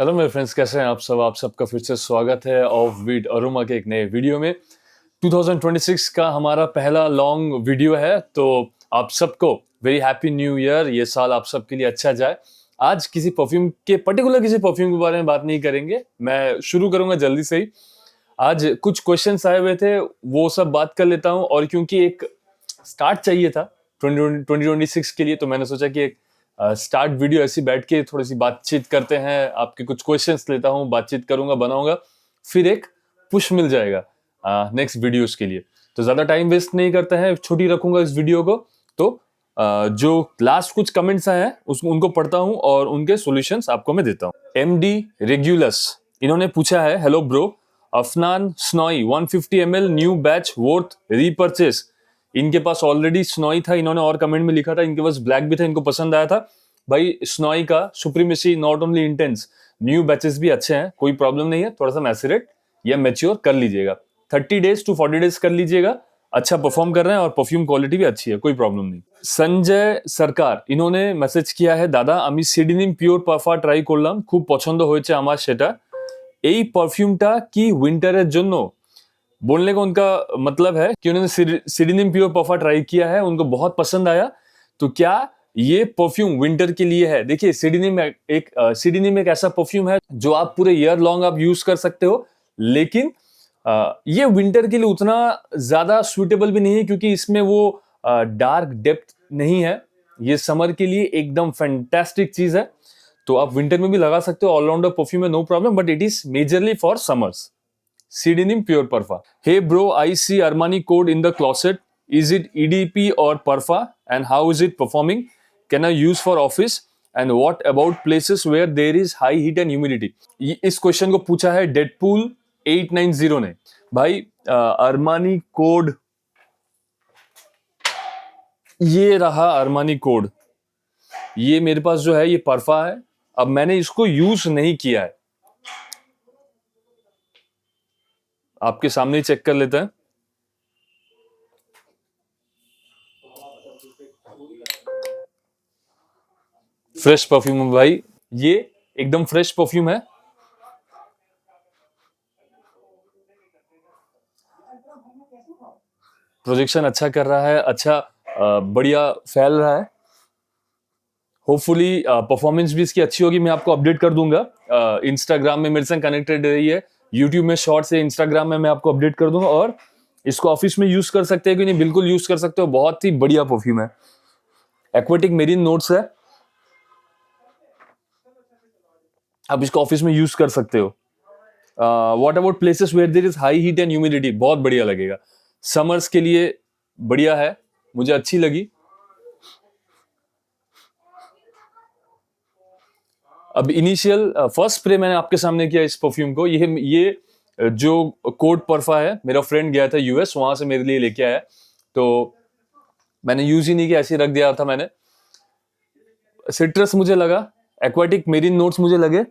Hello मेरे friends, कैसे हैं आप सब। आप सबका फिर से स्वागत है ऑफ विद अरोमा के एक नए वीडियो में। 2026 का हमारा पहला लॉन्ग वीडियो है, तो आप सबको वेरी हैप्पी न्यू ईयर। ये साल आप सबके लिए अच्छा जाए। आज किसी परफ्यूम के बारे में बात नहीं करेंगे, मैं शुरू करूंगा जल्दी से ही। आज कुछ क्वेश्चंस आए हुए थे, वो सब बात कर लेता हूं। और क्योंकि एक स्टार्ट चाहिए था 2026 के लिए, तो मैंने सोचा कि एक स्टार्ट वीडियो ऐसी बैठ के थोड़ी सी बातचीत करते हैं। आपके कुछ क्वेश्चंस लेता हूं, बातचीत करूंगा, बनाऊंगा, फिर एक पुश मिल जाएगा नेक्स्ट वीडियोस के लिए। तो ज्यादा टाइम वेस्ट नहीं करते हैं, छोटी रखूंगा इस वीडियो को। तो जो लास्ट कुछ कमेंट्स आए हैं उनको पढ़ता हूं और उनके सॉल्यूशंस आपको मैं देता हूं। एमडी रेगुलस, इन्होंने पूछा है, hello bro, Afnan snowy 150 ml new batch worth repurchase. इनके पास ऑलरेडी स्नोई था, इन्होंने और कमेंट में लिखा था इनके पास ब्लैक भी था, इनको पसंद आया था। भाई स्नोई का supremacy not only intense, new batches भी अच्छे हैं, कोई प्रॉब्लम नहीं है। थोड़ा सा मैचुरेट या मेच्योर कर लीजिएगा, 30 days to 40 days कर लीजिएगा। अच्छा परफॉर्म कर रहे हैं और परफ्यूम क्वालिटी भी अच्छी है, कोई प्रॉब्लम नहीं। संजय सरकार, इन्होंने मैसेज किया है, दादा আমি সিডনিম পিওর পারফা ট্রাই করলাম, খুব পছন্দ হয়েছে আমার সেটা। এই পারফিউমটা কি উইন্টারের জন্য? बोलने का उनका मतलब है कि उन्होंने सिडीनिम प्योर परफा ट्राई किया है, उनको बहुत पसंद आया। तो क्या ये परफ्यूम विंटर के लिए है? देखिए सिडीनिम एक ऐसा परफ्यूम है जो आप पूरे ईयर लॉन्ग आप यूज कर सकते हो, लेकिन ये विंटर के लिए उतना ज्यादा सुटेबल भी नहीं है, क्योंकि इसमें वो डार्क डेप्थ नहीं है। ये समर के लिए एकदम फैंटास्टिक चीज है, तो आप विंटर में भी लगा सकते हो। ऑलराउंडर परफ्यूम है, no problem, but it is majorly for summers. Pseudonym Pure Parfa. Hey bro, I see Armani code in the closet. Is it EDP or Parfa? And how is it performing? Can I use for office? And what about places where there is high heat and humidity? इस question को पूछा है Deadpool 890 ने। भाई Armani code, ये रहा Armani code. ये मेरे पास जो है ये परफा है। अब मैंने इसको यूज नहीं किया है, आपके सामने ही चेक कर लेते हैं। फ्रेश परफ्यूम है भाई, ये एकदम फ्रेश परफ्यूम है। प्रोजेक्शन अच्छा कर रहा है, अच्छा बढ़िया फैल रहा है। होपफुली परफॉर्मेंस भी इसकी अच्छी होगी, मैं आपको अपडेट कर दूंगा। इंस्टाग्राम में मेरे साथ कनेक्टेड रही है, यूट्यूब में शॉर्ट्स है, इंस्टाग्राम में मैं आपको अपडेट कर दूंगा। और इसको ऑफिस में यूज कर सकते हैं कि नहीं, बिल्कुल यूज कर सकते हो, बहुत ही बढ़िया परफ्यूम है। एक्वेटिक मेरीन नोट्स है, आप इसको ऑफिस में यूज कर सकते हो। What about places where there is high heat and humidity, बहुत बढ़िया लगेगा। समर्स के लिए बढ़िया है, मुझे अच्छी लगी। अब इनिशियल फर्स्ट स्प्रे मैंने आपके सामने किया इस परफ्यूम को। ये जो कोड परफा है, मेरा फ्रेंड गया था यूएस, वहां से मेरे लिए लेके आया, तो मैंने यूज ही नहीं किया, ऐसे ही रख दिया था मैंने। सिट्रस मुझे लगा, एक्वाटिक मेरीन नोट्स मुझे लगे,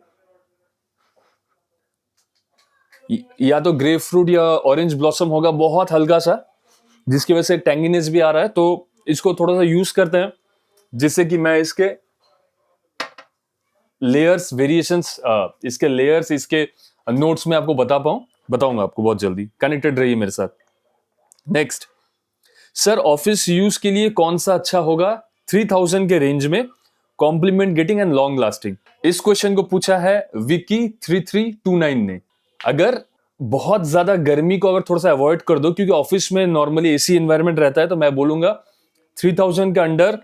या तो ग्रेप फ्रूट या ऑरेंज ब्लॉसम होगा, बहुत हल्का सा, जिसकी वजह से टैंगिनेस भी आ रहा है। तो इसको थोड़ा सा यूज करते हैं, जिससे कि मैं इसके लेयर्स वेरिएशंस, इसके लेयर्स, इसके नोट्स में आपको बताऊंगा आपको बहुत जल्दी। कनेक्टेड रहिए मेरे साथ। नेक्स्ट, सर ऑफिस यूज के लिए कौन सा अच्छा होगा 3000 के रेंज में, compliment getting and long lasting? इस क्वेश्चन को पूछा है विकी 3329 ने। अगर बहुत ज्यादा गर्मी को अगर थोड़ा सा अवॉइड कर दो, क्योंकि ऑफिस में नॉर्मली एसी एनवायरनमेंट रहता है, तो मैं बोलूंगा 3000 के under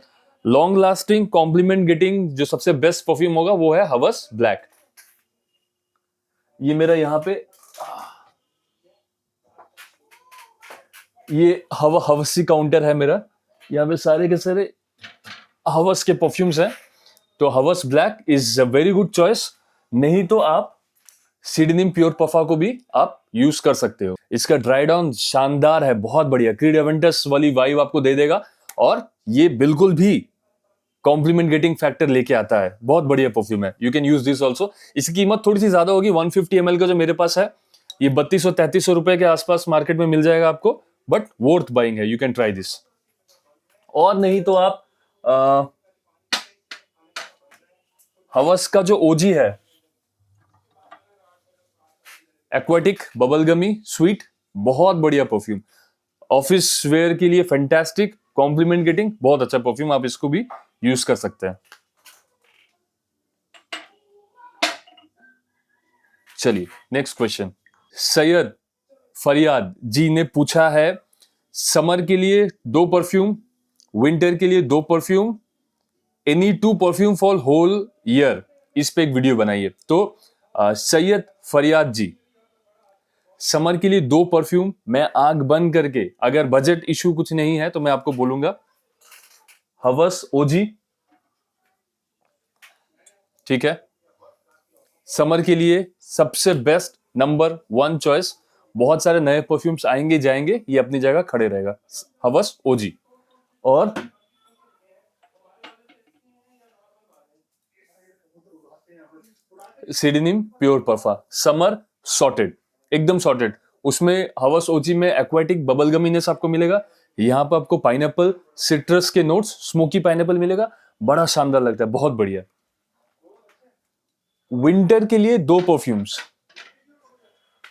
long lasting compliment getting जो सबसे बेस्ट परफ्यूम होगा वो है हवस ब्लैक। ये मेरा यहाँ पे ये हवसी काउंटर है मेरा, यहाँ पे सारे के सारे हवस के परफ्यूम्स हैं। तो हवस black is a very good choice. नहीं तो आप सिडनीम प्योर परफा को भी आप यूज कर सकते हो। इसका ड्राई डाउन शानदार है, बहुत बढ़िया, क्रीड एवेंटस वाली वाइब आपको दे देगा, और ये बिल्कुल भी कॉम्प्लीमेंट गेटिंग फैक्टर लेके आता है। बहुत बढ़िया परफ्यूम है, you can use this also. इसकी कीमत थोड़ी सी ज्यादा होगी, 150 ml का जो मेरे पास है ये 3200-3300 रुपए के आसपास मार्केट में मिल जाएगा आपको, बट वर्थ बाइंग है, यू कैन ट्राई दिस। और नहीं तो आप हवस का जो ओजी है, एक्वाटिक बबल गमी स्वीट, बहुत बढ़िया परफ्यूम, ऑफिस वेयर के लिए फैंटास्टिक, कॉम्प्लीमेंट गेटिंग, बहुत अच्छा परफ्यूम, आप इसको भी यूज कर सकते हैं। चलिए नेक्स्ट क्वेश्चन, सैयद फरियाद जी ने पूछा है समर के लिए 2 परफ्यूम, विंटर के लिए 2 perfume, any 2 perfume for whole year, इस पे एक वीडियो बनाइए। तो सैयद फरियाद जी, समर के लिए 2 परफ्यूम, मैं आंख बंद करके, अगर बजट इशू कुछ नहीं है तो मैं आपको बोलूंगा हवस ओजी, ठीक है, समर के लिए सबसे बेस्ट नंबर 1 चॉइस। बहुत सारे नए परफ्यूम्स आएंगे जाएंगे, ये अपनी जगह खड़े रहेगा, हवस ओजी। और सिडनिम प्योर परफा, समर सॉर्टेड, एकदम सॉर्टेड, उसमें हवस ओजी में एक्वाटिक बबल गमीनेस आपको मिलेगा, यहां पर आपको पाइनएप्पल सिट्रस के नोट्स, स्मोकी पाइनएप्पल मिलेगा, बड़ा शानदार लगता है, बहुत बढ़िया। विंटर के लिए 2 परफ्यूम्स,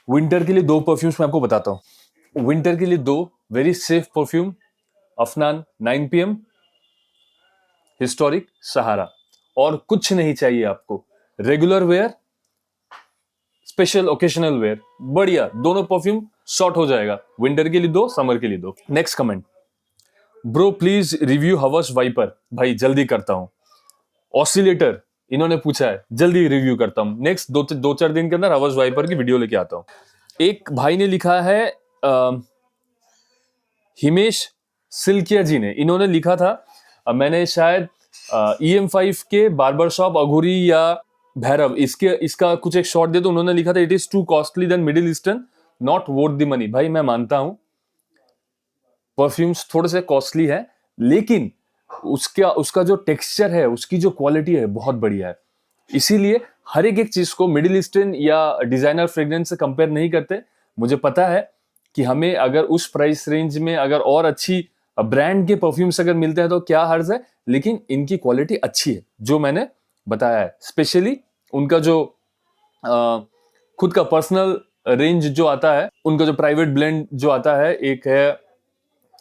विंटर के लिए 2 परफ्यूम्स मैं आपको बताता हूं। विंटर के लिए 2 very safe perfume, Afnan 9 PM, historic Sahara, और कुछ नहीं चाहिए आपको, regular wear, special occasional wear, बढ़िया, दोनों परफ्यूम शॉर्ट हो जाएगा, विंटर के लिए 2, समर के लिए 2। Next comment, bro please review हवस वाइपर, भाई जल्दी करता हूं। ऑसिलेटर इन्होंने पूछा है, जल्दी रिव्यू करता हूं, नेक्स्ट 2-4 दिन के अंदर हवस वाइपर की वीडियो लेके आता हूं। एक भाई ने लिखा है हिमेश सिल्किया जी ने, इन्होंने लिखा था मैंने शायद EM5 के बार्बर शॉप अघोरी या भैरव, इसका कुछ एक शॉट दे, तो उन्होंने लिखा था it is too costly than middle eastern, not worth the money. भाई मैं मानता हूं परफ्यूम्स थोड़े से कॉस्टली है, लेकिन उसका जो टेक्सचर है, उसकी जो क्वालिटी है, बहुत बढ़िया है। इसीलिए हर एक चीज को मिडिल ईस्टर्न या डिजाइनर फ्रेग्रेंस से कंपेयर नहीं करते। मुझे पता है कि हमें अगर उस प्राइस रेंज में अगर और अच्छी ब्रांड के परफ्यूम्स अगर मिलते हैं तो क्या हर्ज है, लेकिन इनकी क्वालिटी अच्छी है जो मैंने बताया है। स्पेशली उनका जो खुद का पर्सनल रेंज जो आता है, उनका जो प्राइवेट ब्लेंड जो आता है, एक है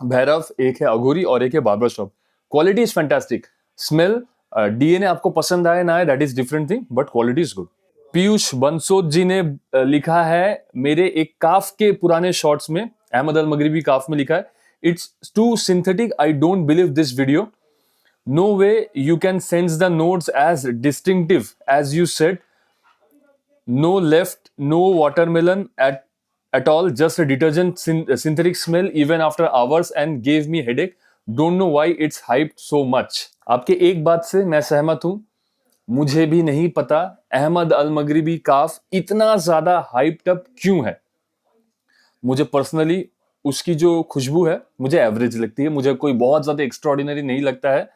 भैरव, एक है अघोरी और एक है barber shop, quality is fantastic. Smell DNA आपको पसंद आए ना आए that is different thing, but quality is good. Piyush Bansod ji ने लिखा है मेरे एक काफ के पुराने शॉर्ट्स में, अहमद अल मगरिबी काफ में लिखा है, it's too synthetic, I don't believe this video, no way you can sense the notes as distinctive as you said, no left, no watermelon at all, just a detergent synthetic smell even after hours and gave me headache, don't know why it's hyped so much। आपके एक बात से मैं सहमत हूं, मुझे भी नहीं पता अहमद अल मगरिबी काफ इतना ज्यादा हाइप्ड अप क्यों है। मुझे पर्सनली उसकी जो खुशबू है मुझे एवरेज लगती है, मुझे कोई बहुत ज्यादा एक्स्ट्राऑर्डिनरी नहीं लगता है।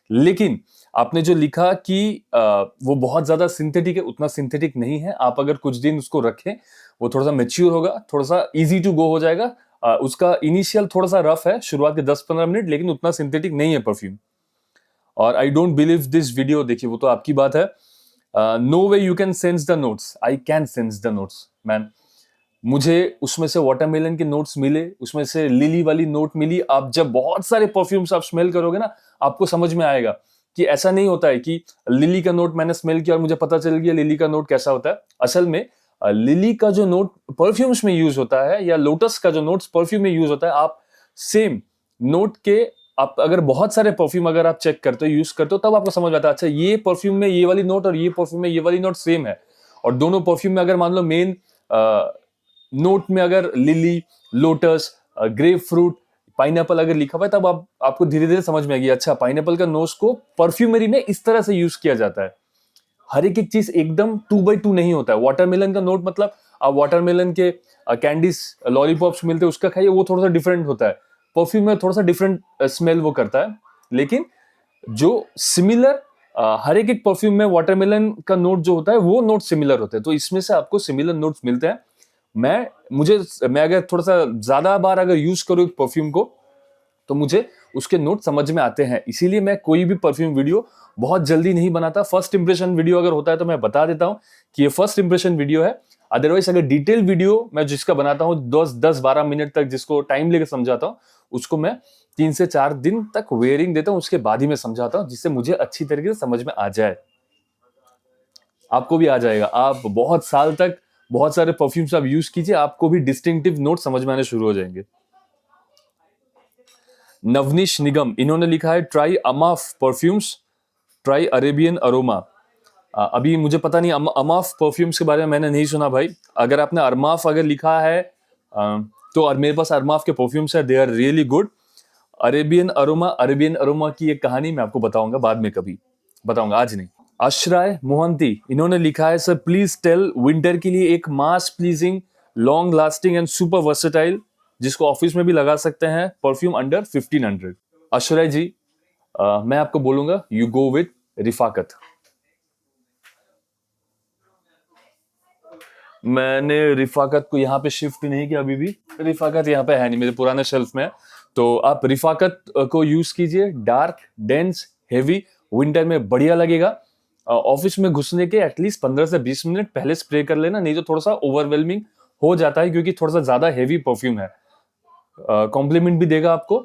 लेकिन आपने जो लिखा कि वो बहुत ज्यादा सिंथेटिक है, उतना सिंथेटिक नहीं है। आप अगर कुछ दिन उसको रखें, वो थोड़ा सा मेच्योर होगा, थोड़ा सा इजी टू गो हो जाएगा। उसका इनिशियल थोड़ा सा रफ है, शुरुआत के 10-15 मिनट, लेकिन उतना सिंथेटिक नहीं है परफ्यूम। और I don't believe this video, देखिए वो तो आपकी बात है। No way you can sense the notes, I can sense the notes man. मुझे उसमें से वाटरमेलन के नोट्स मिले, उसमें से लिली वाली नोट मिली। आप जब बहुत सारे परफ्यूम्स आप स्मेल करोगे ना, आपको समझ में आएगा कि ऐसा नहीं होता है कि लिली का नोट मैंने स्मेल किया और मुझे पता चल गया लिली का नोट कैसा होता है। असल में लिली का जो नोट परफ्यूम्स में यूज होता है, या लोटस का जो नोट्स परफ्यूम में यूज होता है, आप सेम नोट के आप अगर बहुत सारे परफ्यूम अगर आप चेक करते हो, यूज करते हो, तब आपको समझ आता है अच्छा ये परफ्यूम में ये वाली नोट और ये परफ्यूम में ये वाली नोट सेम है। और दोनों परफ्यूम में अगर मान लो मेन नोट में अगर lily, lotus, grep fruit, pineapple अगर लिखा हुआ है, तब आपको धीरे धीरे समझ में आएगी अच्छा पाइनएप्पल का नोट्स को परफ्यूमरी में इस तरह से यूज किया जाता है। हर एक चीज एकदम 2x2 नहीं होता है। वाटरमेलन का नोट मतलब आप वाटरमेलन के कैंडीज लॉलीपॉप्स मिलते हैं उसका खाइए, वो थोड़ा सा डिफरेंट होता है। परफ्यूम में थोड़ा सा डिफरेंट स्मेल वो करता है, लेकिन जो सिमिलर हर एक परफ्यूम में वाटरमेलन का नोट जो होता है वो नोट सिमिलर होते हैं। तो इसमें से आपको सिमिलर नोट्स मिलते हैं। मैं अगर थोड़ा सा ज्यादा बार अगर यूज करूं एक परफ्यूम को, तो मुझे उसके नोट समझ में आते हैं। इसीलिए मैं कोई भी परफ्यूम वीडियो बहुत जल्दी नहीं बनाता। फर्स्ट इंप्रेशन वीडियो अगर होता है तो मैं बता देता हूं कि ये फर्स्ट इंप्रेशन वीडियो है, अदरवाइज अगर डिटेल वीडियो मैं जिसका बनाता हूँ 10-12 मिनट तक, जिसको टाइम लेकर समझाता हूँ, उसको मैं 3 से 4 दिन तक वेयरिंग देता हूँ, उसके बाद ही मैं समझाता हूँ, जिससे मुझे अच्छी तरीके से समझ में आ जाए। आपको भी आ जाएगा। आप बहुत साल तक बहुत सारे परफ्यूम्स आप यूज कीजिए, आपको भी डिस्टिंक्टिव नोट समझ में आने शुरू हो जाएंगे। नवनीश निगम, इन्होंने लिखा है ट्राई अमाफ परफ्यूम्स, ट्राई अरेबियन अरोमा। अभी मुझे पता नहीं, अमाफ परफ्यूम्स के बारे में मैंने नहीं सुना भाई। अगर आपने अरमाफ अगर लिखा है तो और मेरे पास अरमाफ के परफ्यूम्स है, they are really good. Arabian aroma की एक कहानी मैं आपको बताऊंगा बाद में, कभी बताऊंगा, आज नहीं। अश्राय मोहंती, इन्होंने लिखा है सर प्लीज टेल विंटर के लिए एक mass pleasing, long lasting and super versatile, जिसको ऑफिस में भी लगा सकते हैं, परफ्यूम अंडर 1500। अश्राय जी, मैं आपको बोलूंगा यू गो विद रिफाकत। मैंने रिफाकत को यहाँ पे शिफ्ट नहीं किया, अभी भी रिफाकत यहाँ पे है नहीं, मेरे पुराने शेल्फ में है। तो आप रिफाकत को यूज कीजिए, डार्क, डेंस, हेवी, विंटर में बढ़िया लगेगा। ऑफिस में घुसने के एटलीस्ट 15 से 20 मिनट पहले स्प्रे कर लेना, नहीं तो थोड़ा सा ओवरवेलमिंग हो जाता है, क्योंकि थोड़ा सा ज्यादा हेवी परफ्यूम है। कॉम्प्लीमेंट भी देगा आपको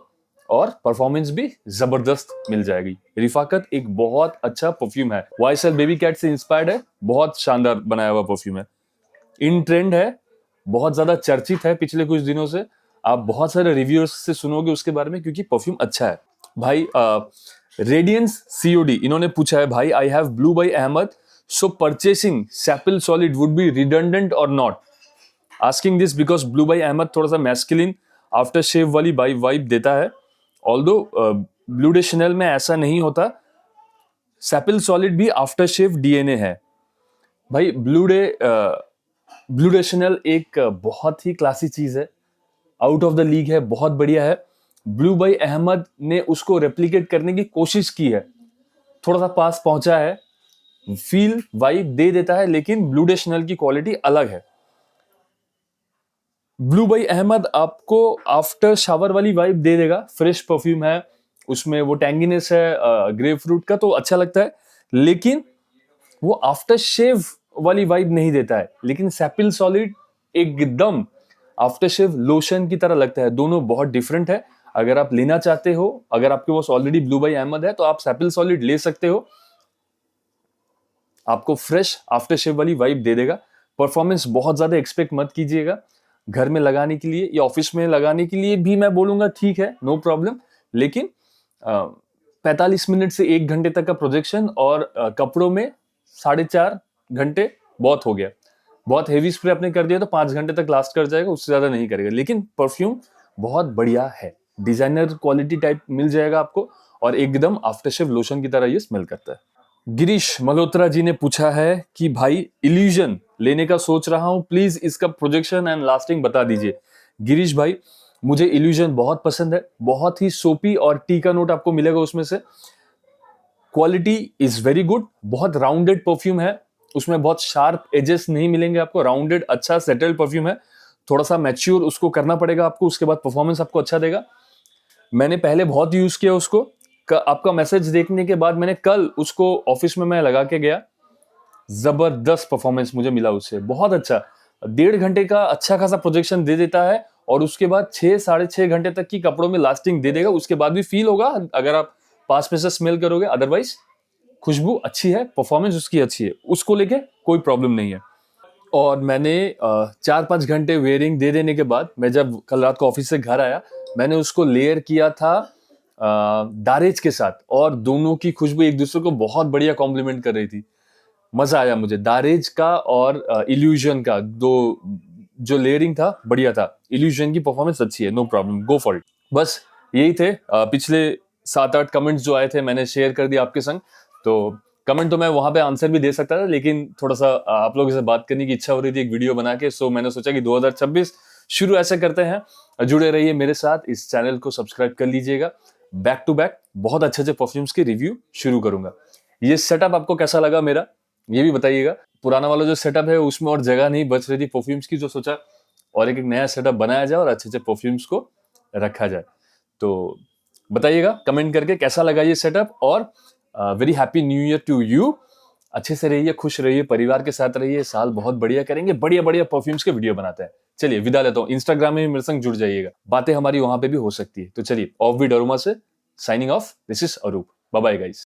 और परफॉर्मेंस भी जबरदस्त मिल जाएगी। रिफाकत एक बहुत अच्छा परफ्यूम है, YSL बेबी कैट से इंस्पायर्ड है, बहुत शानदार बनाया हुआ परफ्यूम है, इन ट्रेंड है, बहुत ज्यादा चर्चित है पिछले कुछ दिनों से। आप बहुत सारे रिव्यूअर्स से सुनोगे उसके बारे में, क्योंकि परफ्यूम अच्छा है भाई। रेडियंस COD, इन्होंने पूछा है भाई I have blue by Ahmed, so purchasing सैपिल सॉलिड वुड बी रिडंडेंट और not. Asking this because blue by Ahmed थोड़ा सा मैस्कुलिन आफ्टर शेव वाली वाइब देता है, ऑल्दो ब्लू डे शनेल में ऐसा नहीं होता। सैपिल सॉलिड भी आफ्टर शेव DNA है भाई। ब्लू डे शनेल एक बहुत ही क्लासी चीज है, आउट ऑफ द लीग है, बहुत बढ़िया है। ब्लू बाय अहमद ने उसको रेप्लिकेट करने की कोशिश की है, थोड़ा सा पास पहुंचा है, फील वाइब दे देता है, लेकिन ब्लू डे शनेल की क्वालिटी अलग है। ब्लू बाय अहमद आपको आफ्टर शावर वाली वाइब दे देगा, फ्रेश परफ्यूम है, उसमें वो टैंगीनेस है ग्रेप फ्रूट का, तो अच्छा लगता है, लेकिन वो आफ्टर शेव वाली वाइब नहीं देता है। लेकिन सैपिल सॉलिड एकदम आफ्टर शेव लोशन की तरह लगता है, दोनों बहुत डिफरेंट है। अगर आप लेना चाहते हो, अगर आपके पास ऑलरेडी ब्लू बाय अहमद है, तो आप सैपिल सॉलिड ले सकते हो, आपको फ्रेश आफ्टर शेव वाली वाइब दे देगा। परफॉर्मेंस बहुत ज्यादा एक्सपेक्ट मत कीजिएगा, घर में लगाने के लिए या ऑफिस में लगाने के लिए भी मैं बोलूंगा ठीक है, नो प्रॉब्लम, लेकिन 45 मिनट से 1 घंटे तक का प्रोजेक्शन और कपड़ों में 4.5 घंटे बहुत हो गया। बहुत हेवी स्प्रे आपने कर दिया तो 5 घंटे तक लास्ट कर जाएगा, उससे ज्यादा नहीं करेगा, लेकिन परफ्यूम बहुत बढ़िया है, डिजाइनर क्वालिटी टाइप मिल जाएगा आपको, और एकदम आफ्टरशेव लोशन की तरह ये स्मेल करता है। गिरीश मल्होत्रा जी ने पूछा है कि भाई इल्यूजन लेने का सोच रहा हूं, प्लीज इसका प्रोजेक्शन एंड लास्टिंग बता दीजिए। गिरीश भाई, मुझे इल्यूजन बहुत पसंद है, बहुत ही सोपी और टी का नोट आपको मिलेगा उसमें से। क्वालिटी इज वेरी गुड, बहुत राउंडेड परफ्यूम है, उसमें बहुत शार्प एजेस नहीं मिलेंगे आपको, राउंडेड अच्छा सेटल्ड परफ्यूम है। थोड़ा सा मैच्योर उसको करना पड़ेगा आपको, उसके बाद परफॉर्मेंस आपको अच्छा देगा। मैंने पहले बहुत यूज किया उसको, आपका मैसेज देखने के बाद मैंने कल उसको ऑफिस में मैं लगा के गया, जबरदस्त परफॉर्मेंस मुझे मिला उससे, बहुत अच्छा। 1.5 घंटे का अच्छा खासा प्रोजेक्शन दे देता है, और उसके बाद 6-6.5 घंटे तक की कपड़ों में लास्टिंग दे देगा, उसके बाद भी फील होगा अगर आप पास में से स्मेल करोगे, अदरवाइज खुशबू अच्छी है, परफॉर्मेंस उसकी अच्छी है, उसको लेके कोई प्रॉब्लम नहीं है। और मैंने 4-5 घंटे वेयरिंग दे देने के बाद, मैं जब कल रात को ऑफिस से घर आया, मैंने उसको लेयर किया था दारेज के साथ, और दोनों की खुशबू एक दूसरे को बहुत बढ़िया कॉम्प्लीमेंट कर रही थी। मजा आया मुझे, दारेज का और इल्यूजन का दो जो लेयरिंग था बढ़िया था। इल्यूजन की परफॉर्मेंस अच्छी है, no problem, go for it. बस यही थे पिछले 7-8 कमेंट्स जो आए थे, मैंने शेयर कर दिया आपके संग। तो कमेंट तो मैं वहां पे आंसर भी दे सकता था, लेकिन थोड़ा सा आप लोगों से बात करने की इच्छा हो रही थी एक वीडियो बना के, सो मैंने सोचा कि 2026 शुरू ऐसे करते हैं। जुड़े रहिए मेरे साथ, इस चैनल को सब्सक्राइब कर लीजिएगा, बैक टू बैक बहुत अच्छे अच्छे परफ्यूम्स के रिव्यू शुरू करूंगा। ये सेटअप आपको कैसा लगा मेरा, ये भी बताइएगा। पुराना वाला जो सेटअप है उसमें और जगह नहीं बच रही थी परफ्यूम्स की, जो सोचा और एक नया सेटअप बनाया जाए और अच्छे अच्छे परफ्यूम्स को रखा जाए। तो बताइएगा कमेंट करके कैसा लगा ये सेटअप, और very happy new year to you. अच्छे से रहिए, खुश रहिए, परिवार के साथ रहिए, साल बहुत बढ़िया करेंगे, बढ़िया बढ़िया परफ्यूम्स के वीडियो बनाते हैं। चलिए विदा लेता हूँ, इंस्टाग्राम में भी मेरे संग जुड़ जाइएगा, बातें हमारी वहां पे भी हो सकती है। तो चलिए ऑफ बीट अरोमा से signing off, this is Arup, bye bye guys.